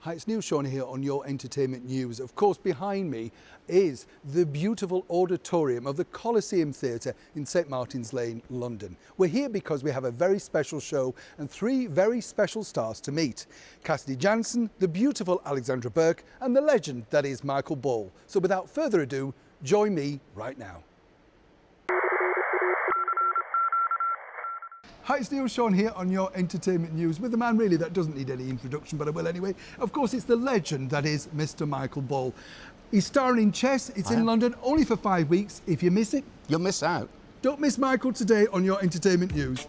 Hi, it's Neil Sean here on Your Entertainment News. Of course, behind me is the beautiful auditorium of the Coliseum Theatre in St Martin's Lane, London. We're here because we have a very special show and three very special stars to meet. Cassidy Jansen, the beautiful Alexandra Burke, and the legend that is Michael Ball. So without further ado, join me right now. Hi, it's Neil Sean here on Your Entertainment News with a man really that doesn't need any introduction, but I will anyway. Of course, it's the legend that is Mr. Michael Ball. He's starring in Chess. It's in London, only for 5 weeks. If you miss it, you'll miss out. Don't miss Michael today on Your Entertainment News.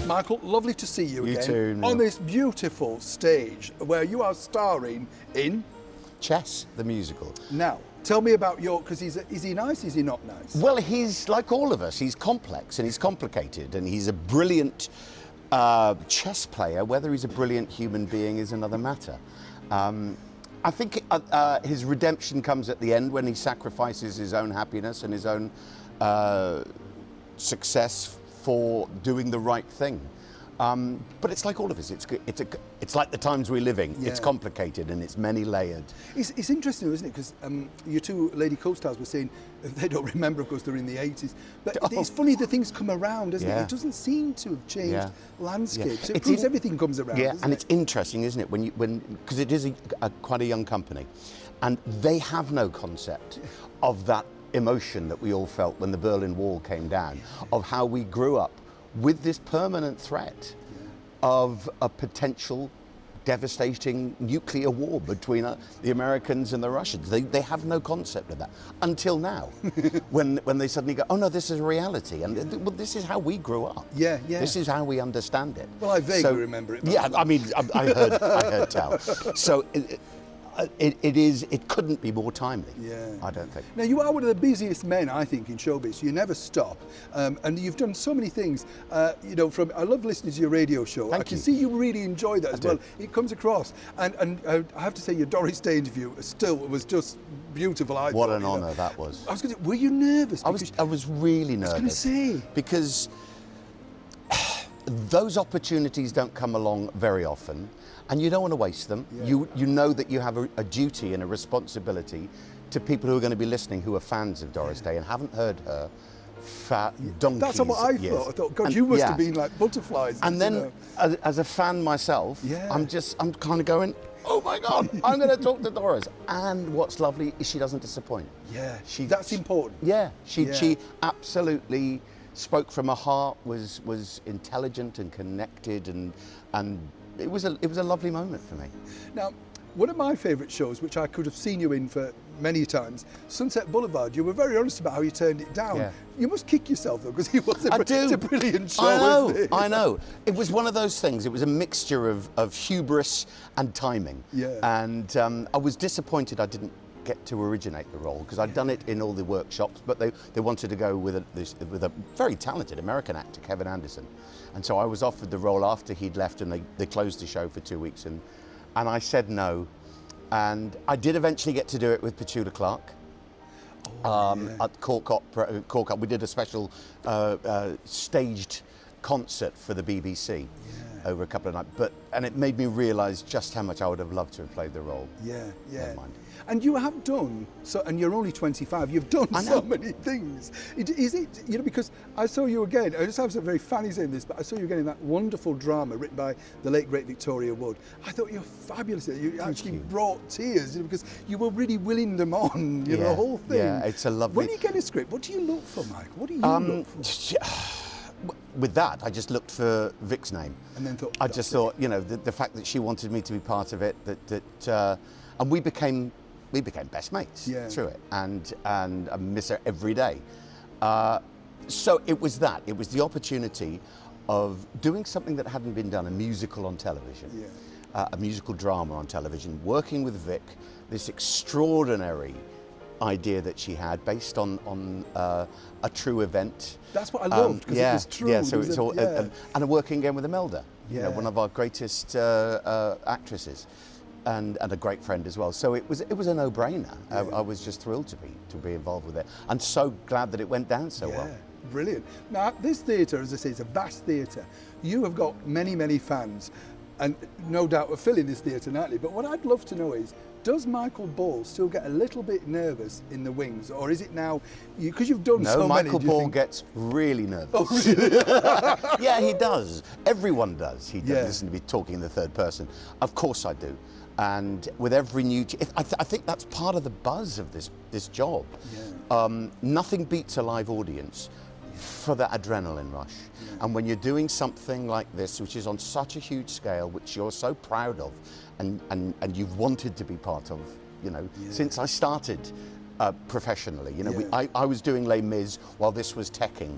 Michael, lovely to see you again. You too, Neil. On this beautiful stage where you are starring in Chess, the musical. Now, tell me about because is he nice, is he not nice? Well, he's like all of us. He's complex and he's complicated and he's a brilliant chess player. Whether he's a brilliant human being is another matter. I think his redemption comes at the end when he sacrifices his own happiness and his own success for doing the right thing. But it's like all of us. It's like the times we're living. Yeah. It's complicated and it's many layered. It's interesting, isn't it? Because your two lady co-stars were saying they don't remember, of course, they're in the 80s. But it's funny that things come around, doesn't it? It doesn't seem to have changed landscapes. So it proves everything comes around. Yeah, and it's interesting, isn't it? Because it is quite a young company, and they have no concept of that emotion that we all felt when the Berlin Wall came down, of how we grew up with this permanent threat of a potential devastating nuclear war between the Americans and the Russians. They have no concept of that until now, when they suddenly go, oh no, this is reality, and well, this is how we grew up. Yeah. This is how we understand it. Well, I vaguely remember it. Yeah, I mean, I heard tell. So. It couldn't be more timely, I don't think. Now, you are one of the busiest men, I think, in showbiz. You never stop. And you've done so many things. I love listening to your radio show. I can see you really enjoy that as well. It comes across. And I have to say, your Doris Day interview was just beautiful. What an honour that was. I was going to say, were you nervous? I was really nervous. I was going to say. Because those opportunities don't come along very often, and you don't want to waste them. You know that you have a duty and a responsibility to people who are going to be listening who are fans of Doris Day and haven't heard her for donkeys. That's what I thought. I thought, God, you must have been like butterflies. And then, as a fan myself, I'm kind of going, oh my God, I'm going to talk to Doris. And what's lovely is she doesn't disappoint. Yeah, that's important. Yeah, she absolutely spoke from her heart, was intelligent and connected, and it was a lovely moment for me. Now, one of my favourite shows, which I could have seen you in for many times, Sunset Boulevard, you were very honest about how you turned it down. Yeah. You must kick yourself though, because it's a brilliant show. I know. It was one of those things. It was a mixture of hubris and timing. Yeah. And I was disappointed I didn't get to originate the role, because I'd done it in all the workshops, but they wanted to go with a very talented American actor, Kevin Anderson, and so I was offered the role after he'd left, and they closed the show for 2 weeks, and I said no, and I did eventually get to do it with Petula Clark. At Cork Opera. We did a special staged concert for the BBC. Over a couple of nights, and it made me realise just how much I would have loved to have played the role. Yeah. Never mind. And you have done so, and you're only 25. You've done so many things. Is it because I saw you again. I just have some very funny saying this, but I saw you again in that wonderful drama written by the late great Victoria Wood. I thought you're fabulous. You actually brought tears, because you were really willing them on. The whole thing. Yeah, it's a lovely. When you get a script, what do you look for, Mike? What do you look for? With that, I just looked for Vic's name, and then thought, the fact that she wanted me to be part of it, and we became best mates through it, and I miss her every day. So it was the opportunity of doing something that hadn't been done, a musical on television, a musical drama on television, working with Vic, this extraordinary idea that she had based on a true event. That's what I loved, because it was true. Yeah, so it's all, and working again with Imelda, you know, one of our greatest actresses, and a great friend as well. So it was a no-brainer. I was just thrilled to be involved with it, and so glad that it went down so well. Brilliant. Now, this theatre, as I say, is a vast theatre. You have got many, many fans, and no doubt are filling this theatre nightly. But what I'd love to know is, does Michael Ball still get a little bit nervous in the wings, or is it now, because you've done so many? No, Michael Ball gets really nervous. Oh, really? Yeah, he does. Everyone does. He does listen to me talking in the third person. Of course I do. And with every new, I think that's part of the buzz of this job. Nothing beats a live audience for that adrenaline rush. And when you're doing something like this, which is on such a huge scale, which you're so proud of, and you've wanted to be part of, you know, since I started professionally. You know, I was doing Les Mis while this was teching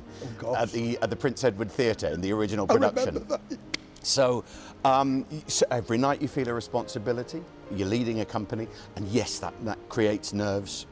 at the Prince Edward Theatre in the original production. So every night you feel a responsibility. You're leading a company, and yes, that creates nerves.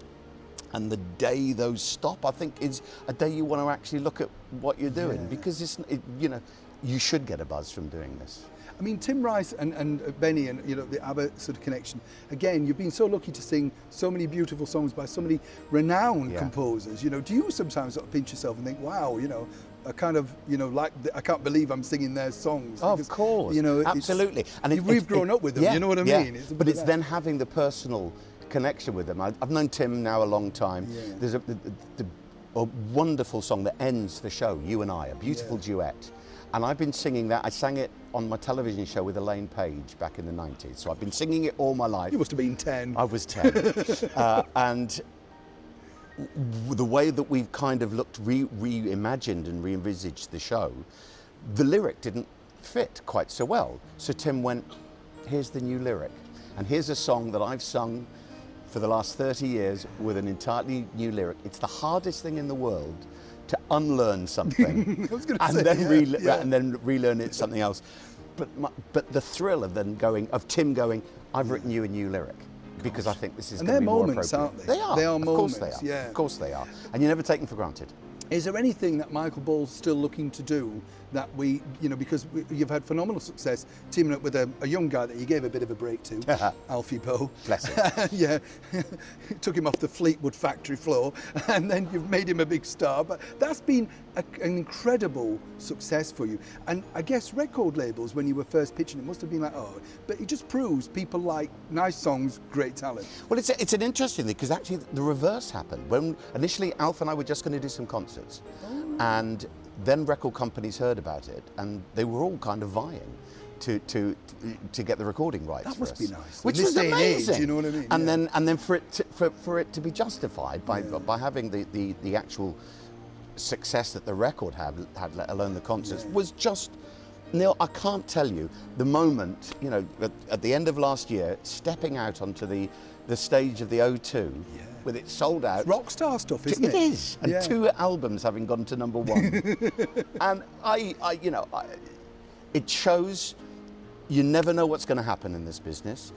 And the day those stop, I think, is a day you want to actually look at what you're doing, because you know, you should get a buzz from doing this. I mean, Tim Rice and Benny and, you know, the ABBA sort of connection. Again, you've been so lucky to sing so many beautiful songs by so many renowned composers. You know, do you sometimes sort of pinch yourself and think, wow, you know, I kind of, you know, I can't believe I'm singing their songs. Oh, because, of course, you know, absolutely. And we've grown up with them. You know what I mean? But it's then having the personal connection with them. I've known Tim now a long time. There's a wonderful song that ends the show, You and I, a beautiful duet. And I've been singing that. I sang it on my television show with Elaine Page back in the 90s. So I've been singing it all my life. You must have been 10. I was 10. And the way that we've kind of reimagined and re-envisaged the show, the lyric didn't fit quite so well. So Tim went, here's the new lyric. And here's a song that I've sung for the last 30 years with an entirely new lyric. It's the hardest thing in the world to unlearn something and then relearn it something else. But the thrill of then Tim going, I've written you a new lyric, because I think this is going to be more appropriate. And they're moments, aren't they? They are. They are of moments. Course they are. Yeah. Of course they are. And you never take them for granted. Is there anything that Michael Ball's still looking to do that we, you know, because you've had phenomenal success teaming up with a young guy that you gave a bit of a break to, Alfie Boe. Bless him. Took him off the Fleetwood factory floor, and then you've made him a big star. But that's been an incredible success for you. And I guess record labels, when you were first pitching it, must have been like, oh, but it just proves people like nice songs, great talent. Well, it's an interesting thing, because actually the reverse happened. When initially Alf and I were just going to do some concerts, and then record companies heard about it, and they were all kind of vying to get the recording rights. That must be nice. Which was amazing. Age, you know what I mean? And then for it to be justified by having the actual success that the record had, let alone the concerts, was just, Neil, I can't tell you the moment, you know, at the end of last year, stepping out onto the stage of the O2 with it sold out. It's rock star stuff, isn't it? It is, and 2 albums having gone to #1. And it shows you never know what's going to happen in this business.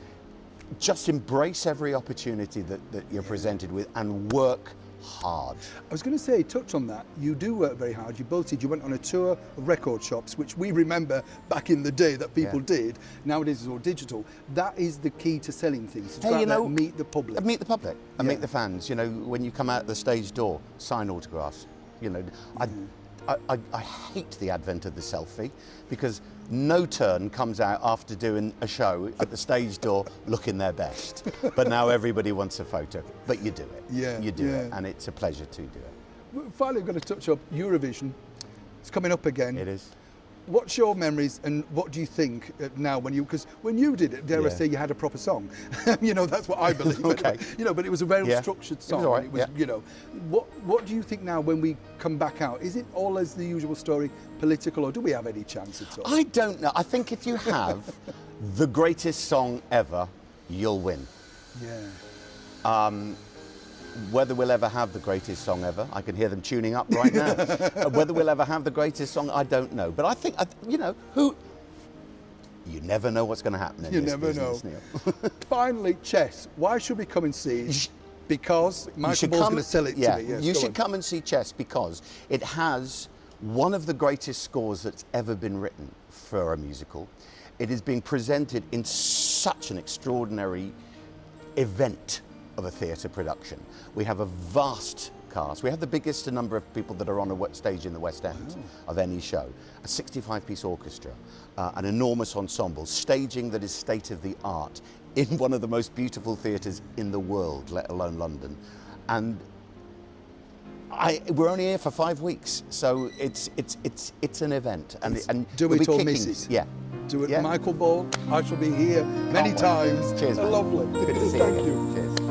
Just embrace every opportunity that you're presented with, and work hard. I was going to say, touch on that. You do work very hard. You both did. You went on a tour of record shops, which we remember back in the day that people did. Nowadays it's all digital. That is the key to selling things. To try and meet the public. Meet the public and meet the fans. You know, when you come out the stage door, sign autographs. You know, I hate the advent of the selfie, because no turn comes out after doing a show at the stage door looking their best. But now everybody wants a photo. But you do it. You do it, and it's a pleasure to do it. Finally, we're going to touch up Eurovision. It's coming up again. It is. What's your memories, and what do you think now because when you did it, dare I say, you had a proper song. You know, that's what I believe. Okay. You know, but it was a very structured song. It was all right. It was, you know, what do you think now when we come back out? Is it all as the usual story, political, or do we have any chance at all? I don't know. I think if you have the greatest song ever, you'll win. Yeah. whether we'll ever have the greatest song ever, I can hear them tuning up right now. Whether we'll ever have the greatest song, I don't know. But I think, you know, you never know what's going to happen in this business, Neil. Finally, chess. Why should we come and see it? Because Michael Ball's going to sell it to me. Yes, you should come and see Chess because it has one of the greatest scores that's ever been written for a musical. It is being presented in such an extraordinary event of a theatre production. We have a vast cast. We have the biggest number of people that are on a stage in the West End of any show. A 65-piece orchestra, an enormous ensemble, staging that is state of the art in one of the most beautiful theatres in the world, let alone London. And we're only here for 5 weeks, so it's an event. And do it or miss it. Yeah. Do it, Michael Ball. I shall be here many times. Cheers, man. Lovely. Good to see you. Thank you. Cheers.